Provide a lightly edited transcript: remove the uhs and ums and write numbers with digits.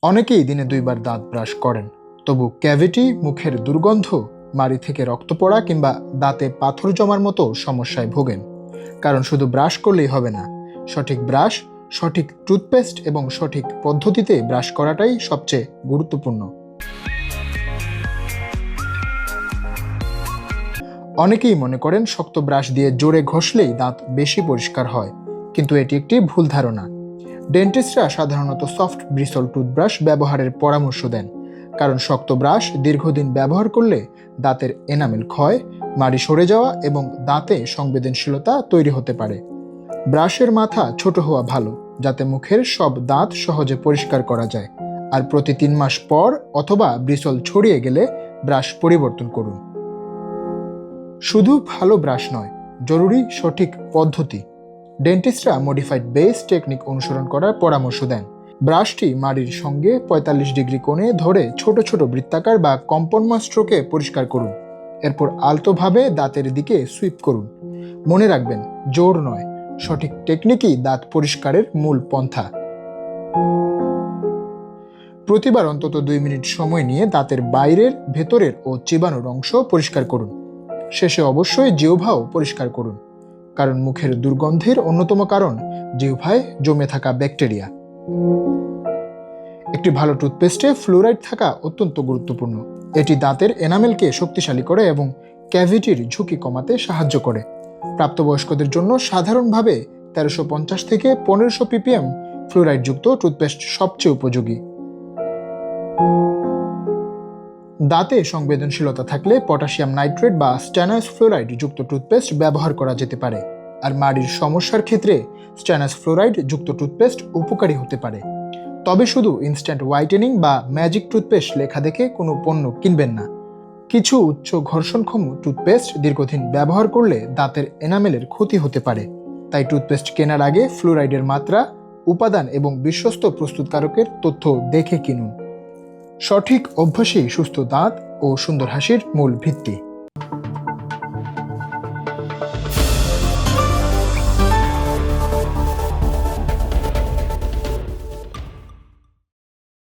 অনেকেই দিনে 2 বার দাঁত ব্রাশ করেন, তবু ক্যাভিটি, মুখের দুর্গন্ধ, মাড়ি থেকে রক্ত পড়া কিংবা দাঁতে পাথর জমার মতো সমস্যায় ভোগেন। কারণ শুধু ব্রাশ করলেই হবে না, সঠিক ব্রাশ, সঠিক টুথপেস্ট এবং সঠিক পদ্ধতিতে ব্রাশ করাটাই সবচেয়ে গুরুত্বপূর্ণ। অনেকেই মনে করেন শক্ত ব্রাশ দিয়ে জোরে ঘষলেই দাঁত বেশি পরিষ্কার হয়, কিন্তু এটি একটি ভুল ধারণা। ডেন্টিস্টরা সাধারণত সফট ব্রিসল টুথব্রাশ ব্যবহারের পরামর্শ দেন, কারণ শক্ত ব্রাশ দীর্ঘদিন ব্যবহার করলে দাঁতের এনামেল ক্ষয়, মাড়ি সরে যাওয়া এবং দাঁতে সংবেদনশীলতা তৈরি হতে পারে। ব্রাশের মাথা ছোট হওয়া ভালো, যাতে মুখের সব দাঁত সহজে পরিষ্কার করা যায়। আর প্রতি 3 মাস পর অথবা ব্রিসল ছড়িয়ে গেলে ব্রাশ পরিবর্তন করুন। শুধু ভালো ব্রাশ নয়, জরুরি সঠিক পদ্ধতি। ডেন্টিস্টরা মডিফাইড বেস টেকনিক অনুসরণ করার পরামর্শ দেন। ব্রাশটি মাড়ির সঙ্গে 45 ডিগ্রি কোণে ধরে ছোট ছোট বৃত্তাকার বা কম্পনময় স্ট্রোকে পরিষ্কার করুন। এরপর আলতোভাবে দাঁতের দিকে সুইপ করুন। মনে রাখবেন, জোর নয়, সঠিক টেকনিকই দাঁত পরিষ্কারের মূল পন্থা। প্রতিবার অন্তত 2 মিনিট সময় নিয়ে দাঁতের বাইরের, ভেতরের ও চিবানোর অংশ পরিষ্কার করুন। শেষে অবশ্যই জিহ্বাও পরিষ্কার করুন, কারণ মুখের দুর্গন্ধের অন্যতম কারণ জিহ্বায় জমে থাকা ব্যাকটেরিয়া। একটি ভালো টুথপেস্টে ফ্লুরাইড থাকা অত্যন্ত গুরুত্বপূর্ণ। এটি দাঁতের এনামেলকে শক্তিশালী করে এবং ক্যাভিটির ঝুঁকি কমাতে সাহায্য করে। প্রাপ্তবয়স্কদের জন্য সাধারণভাবে 1350 থেকে 1500 ppm ফ্লুরাইডযুক্ত টুথপেস্ট সবচেয়ে উপযোগী। দাঁতে সংবেদনশীলতা থাকলে পটাশিয়াম নাইট্রেট বা স্ট্যানাস ফ্লোরাইড যুক্ত টুথপেস্ট ব্যবহার করা যেতে পারে। আর মাড়ির সমস্যার ক্ষেত্রে স্ট্যানাস ফ্লোরাইড যুক্ত টুথপেস্ট উপকারী হতে পারে। তবে শুধু ইনস্ট্যান্ট হোয়াইটেনিং বা ম্যাজিক টুথপেস্ট লেখা দেখে কোনো পণ্য কিনবেন না। কিছু উচ্চ ঘর্ষণক্ষম টুথপেস্ট দীর্ঘদিন ব্যবহার করলে দাঁতের এনামেলের ক্ষতি হতে পারে। তাই টুথপেস্ট কেনার আগে ফ্লুরাইডের মাত্রা, উপাদান এবং বিশ্বস্ত প্রস্তুতকারকের তথ্য দেখে কিনুন। সঠিক অভ্যাসই সুস্থ দাঁত ও সুন্দর হাসির মূল ভিত্তি।